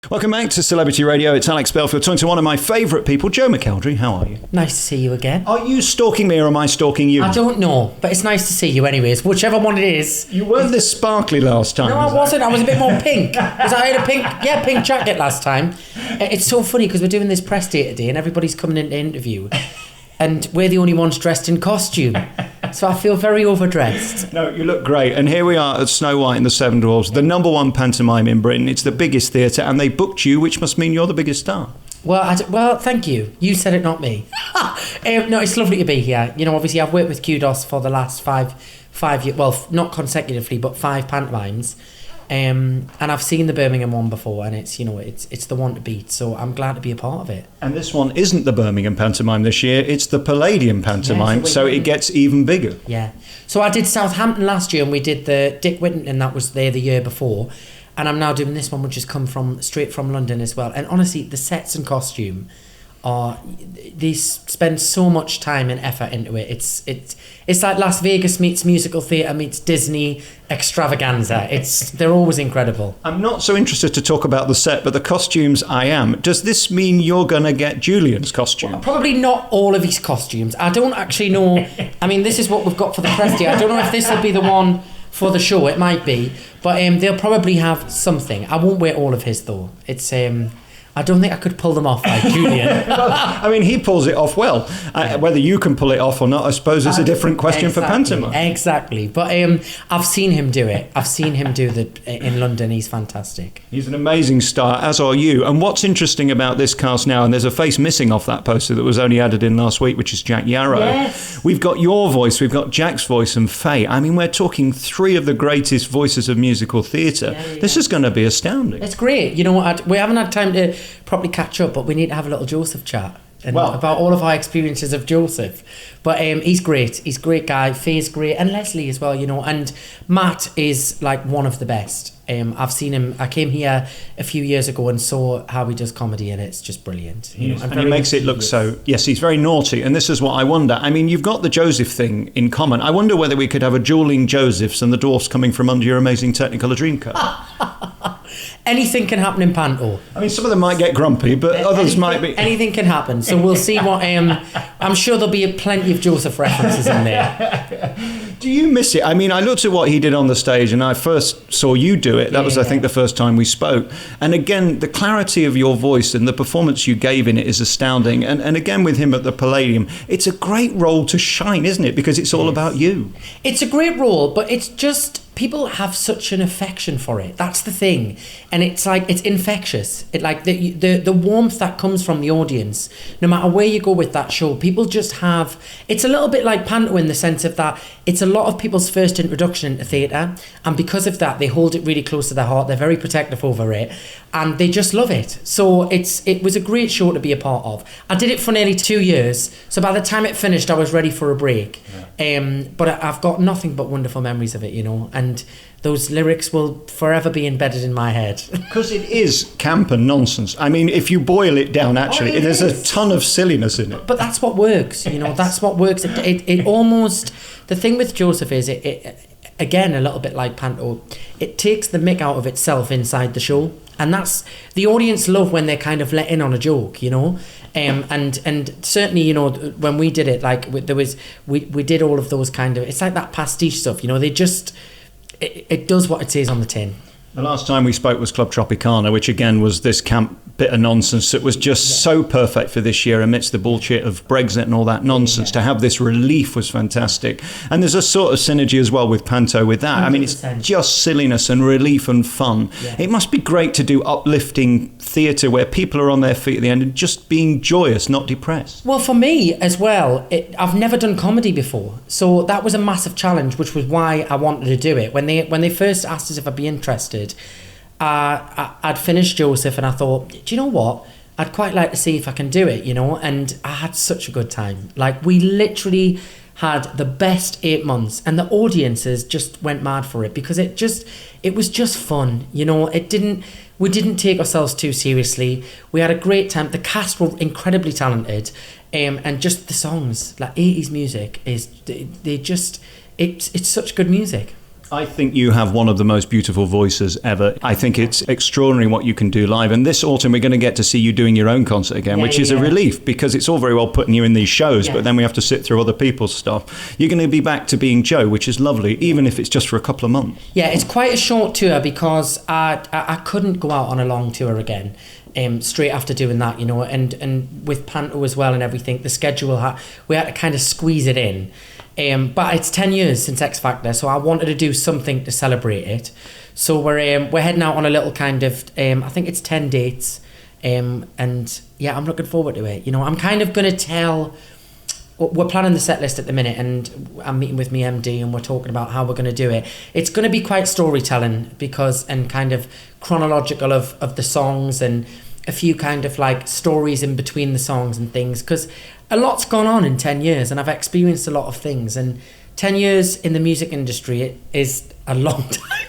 Welcome back to Celebrity Radio. It's Alex Belfield talking to one of my favourite people, Joe McElderry. How are you? Nice to see you again. Are you stalking me or am I stalking you? I don't know, but it's nice to see you anyways, whichever one it is. You weren't this sparkly last time. No, I wasn't. I was a bit more pink. Because I had a pink jacket last time. It's so funny because we're doing this press day today and everybody's coming in to interview and we're the only ones dressed in costume. So I feel very overdressed. No, you look great. And here we are at Snow White and the Seven Dwarfs, the #1 pantomime in Britain. It's the biggest theatre, and they booked you, which must mean you're the biggest star. Well, thank you. You said it, not me. No, it's lovely to be here. You know, obviously I've worked with Kudos for the last five years. Well, not consecutively, but 5 pantomimes. And I've seen the Birmingham one before, and it's the one to beat. So I'm glad to be a part of it. And this one isn't the Birmingham pantomime this year; it's the Palladium pantomime, so it gets even bigger. Yeah. So I did Southampton last year, and we did the Dick Whittington that was there the year before, and I'm now doing this one, which has come straight from London as well. And honestly, the sets and costume they spend so much time and effort into it. It's like Las Vegas meets musical theatre meets Disney extravaganza. They're always incredible. I'm not so interested to talk about the set, but the costumes I am. Does this mean you're going to get Julian's costume? Well, probably not all of his costumes. I don't actually know. I mean, this is what we've got for the press day. I don't know if this will be the one for the show. It might be, but they'll probably have something. I won't wear all of his though. It's I don't think I could pull them off like Julian. I mean, he pulls it off well. Whether you can pull it off or not, I suppose is a different question for pantomime. Exactly. But I've seen him do it. I've seen him do in London. He's fantastic. He's an amazing star, as are you. And what's interesting about this cast now, and there's a face missing off that poster that was only added in last week, which is Jack Yarrow. Yes. We've got your voice, we've got Jack's voice and Faye. I mean, we're talking 3 of the greatest voices of musical theatre. Yeah. This is going to be astounding. It's great. You know, we haven't had time to probably catch up, but we need to have a little Joseph chat about all of our experiences of Joseph. But he's great. He's a great guy. Faye's great, and Leslie as well. You know, and Matt is like one of the best. I've seen him. I came here a few years ago and saw how he does comedy, and it's just brilliant. You know, and he makes it look so. Yes, he's very naughty, and this is what I wonder. I mean, you've got the Joseph thing in common. I wonder whether we could have a dueling Josephs and the dwarfs coming from under your amazing Technicolor Dreamcoat. Anything can happen in Panto. I mean, some of them might get grumpy, but others might be. Anything can happen. So we'll see what. I'm sure there'll be plenty of Joseph references in there. Do you miss it? I mean, I looked at what he did on the stage, and I first saw you do it. That was, I think, the first time we spoke. And again, the clarity of your voice and the performance you gave in it is astounding. And again, with him at the Palladium, it's a great role to shine, isn't it? Because it's all about you. It's a great role, but it's just. People have such an affection for it. That's the thing, and it's like it's infectious. It like the warmth that comes from the audience. No matter where you go with that show, people just have. It's a little bit like Panto in the sense of that it's a lot of people's first introduction into theatre, and because of that, they hold it really close to their heart. They're very protective over it, and they just love it. So it was a great show to be a part of. I did it for nearly 2 years, so by the time it finished, I was ready for a break. Yeah. But I've got nothing but wonderful memories of it, you know. And those lyrics will forever be embedded in my head. Because it is camp and nonsense. I mean, if you boil it down, actually, there's a ton of silliness in it. But that's what works, you know. That's what works. It almost... The thing with Joseph is, it again, a little bit like Panto, it takes the mick out of itself inside the show. And that's... The audience love when they're kind of let in on a joke, you know. And certainly, you know, when we did it, like, we did all of those kind of... It's like that pastiche stuff, you know. They just... It does what it says on the tin. The last time we spoke was Club Tropicana, which again was this camp bit of nonsense that was just so perfect for this year amidst the bullshit of Brexit and all that nonsense. To have this relief was fantastic. And there's a sort of synergy as well with Panto with that. 100%. I mean, it's just silliness and relief and fun. Yeah. It must be great to do uplifting theatre where people are on their feet at the end and just being joyous, not depressed. Well, for me as well, I've never done comedy before. So that was a massive challenge, which was why I wanted to do it. When they first asked us if I'd be interested, I'd finished Joseph and I thought, do you know what? I'd quite like to see if I can do it, you know? And I had such a good time. Like, we literally had the best 8 months and the audiences just went mad for it because it was just fun, you know? We didn't take ourselves too seriously. We had a great time. The cast were incredibly talented, and just the songs, like 80s music, it's such good music. I think you have one of the most beautiful voices ever. I think it's extraordinary what you can do live. And this autumn, we're going to get to see you doing your own concert again, which is a relief, because it's all very well putting you in these shows, but then we have to sit through other people's stuff. You're going to be back to being Joe, which is lovely, even if it's just for a couple of months. Yeah, it's quite a short tour because I couldn't go out on a long tour again. Straight after doing that, you know, and with Panto as well and everything, the schedule we had to kind of squeeze it in. But it's 10 years since X Factor, so I wanted to do something to celebrate it. So we're heading out on a little kind of I think it's 10 dates, and yeah, I'm looking forward to it. You know, I'm kind of going to tell. We're planning the set list at the minute, and I'm meeting with me MD, and we're talking about how we're going to do it. It's going to be quite storytelling and kind of chronological of the songs, and a few kind of like stories in between the songs and things, because a lot's gone on in 10 years, and I've experienced a lot of things, and 10 years in the music industry, it is a long time.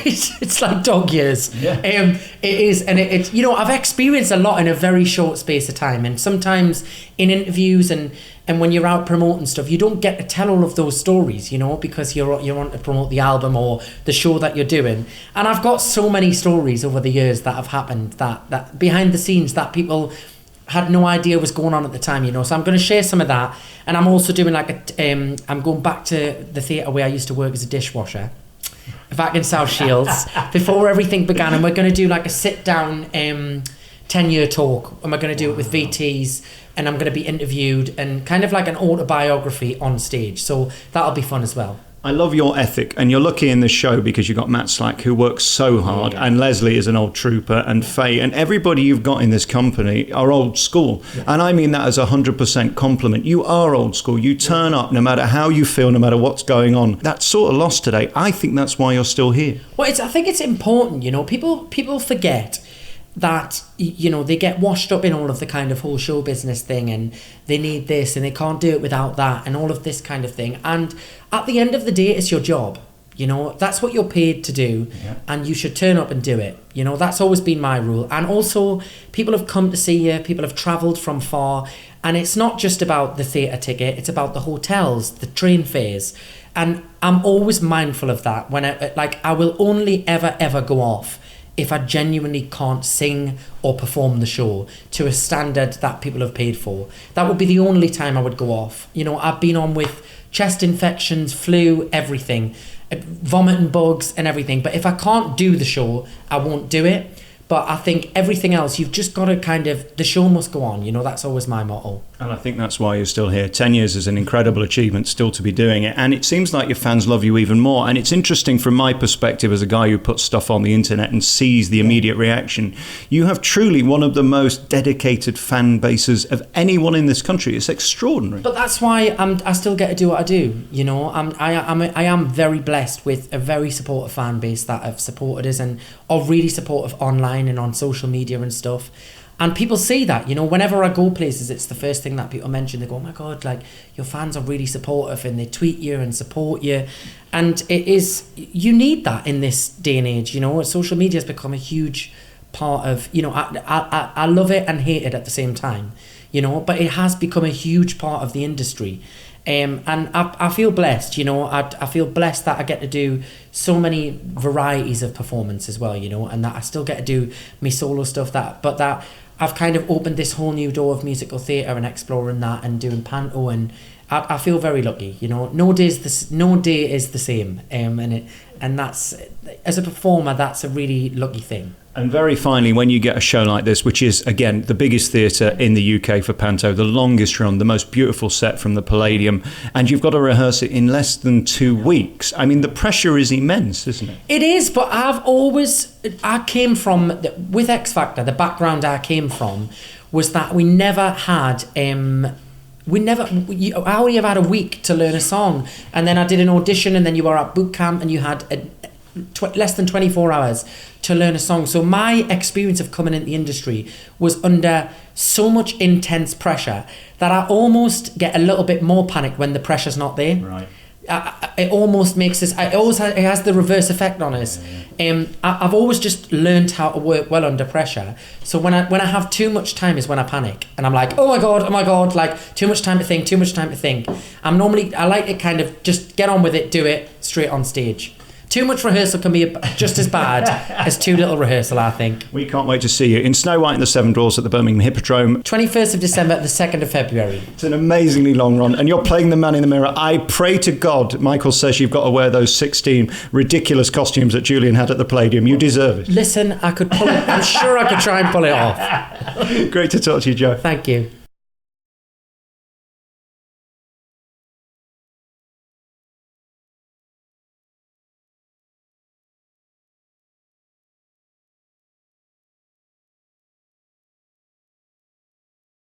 It's like dog years. It is, and it's, you know, I've experienced a lot in a very short space of time, and sometimes in interviews and when you're out promoting stuff, you don't get to tell all of those stories, you know, because you're on to promote the album or the show that you're doing. And I've got so many stories over the years that have happened that behind the scenes that people had no idea was going on at the time, you know. So I'm going to share some of that, and I'm also doing I'm going back to the theatre where I used to work as a dishwasher back in South Shields before everything began, and we're going to do like a sit down 10-year talk, and we're going to do it with VTs, and I'm going to be interviewed and kind of like an autobiography on stage, so that'll be fun as well. I love your ethic, and you're lucky in this show because you've got Matt Slack, who works so hard, and Leslie is an old trooper, and Faye, and everybody you've got in this company are old school. And I mean that as 100% compliment. You are old school. You turn up no matter how you feel, no matter what's going on. That's sort of lost today. I think that's why you're still here. Well, I think it's important, you know. People forget that, you know, they get washed up in all of the kind of whole show business thing, and they need this and they can't do it without that, and all of this kind of thing. And at the end of the day, it's your job, you know. That's what you're paid to do, and you should turn up and do it, you know. That's always been my rule. And also, people have come to see you, people have travelled from far, and it's not just about the theatre ticket, it's about the hotels, the train fares. And I'm always mindful of that. When I will only ever go off if I genuinely can't sing or perform the show to a standard that people have paid for. That would be the only time I would go off. You know, I've been on with chest infections, flu, everything, vomiting bugs and everything. But if I can't do the show, I won't do it. But I think everything else, you've just got to the show must go on. You know, that's always my motto. And I think that's why you're still here. 10 years is an incredible achievement still to be doing it. And it seems like your fans love you even more. And it's interesting from my perspective as a guy who puts stuff on the internet and sees the immediate reaction. You have truly one of the most dedicated fan bases of anyone in this country. It's extraordinary. But that's why I still get to do what I do. You know, I am very blessed with a very supportive fan base that have supported us and are really supportive online and on social media and stuff. And people see that, you know, whenever I go places, it's the first thing that people mention. They go, oh my God, like, your fans are really supportive, and they tweet you and support you. And you need that in this day and age, you know. Social media has become a huge part of, you know, I love it and hate it at the same time, you know, but it has become a huge part of the industry. And I feel blessed, you know. I feel blessed that I get to do so many varieties of performance as well, you know, and that I still get to do my solo stuff, but that I've kind of opened this whole new door of musical theatre and exploring that and doing panto, and I feel very lucky, you know. No day is the same, and that's, as a performer, that's a really lucky thing. And very finally, when you get a show like this, which is, again, the biggest theatre in the UK for panto, the longest run, the most beautiful set from the Palladium, and you've got to rehearse it in less than 2 weeks. I mean, the pressure is immense, isn't it? It is, but I came from, with X Factor, the background I came from was that we never had... I only have had a week to learn a song, and then I did an audition, and then you were at boot camp, and you had less than 24 hours to learn a song. So my experience of coming into the industry was under so much intense pressure that I almost get a little bit more panic when the pressure's not there. Right. it almost makes us. It has the reverse effect on us. I've always just learned how to work well under pressure. So when I have too much time is when I panic, and I'm like, oh my god, like too much time to think. I like to kind of just get on with it, do it straight on stage. Too much rehearsal can be just as bad as too little rehearsal, I think. We can't wait to see you in Snow White and the Seven Dwarfs at the Birmingham Hippodrome. 21st of December, the 2nd of February. It's an amazingly long run, and you're playing the man in the mirror. I pray to God, Michael says you've got to wear those 16 ridiculous costumes that Julian had at the Palladium. You deserve it. Listen, I could pull it. I'm sure I could try and pull it off. Great to talk to you, Joe. Thank you.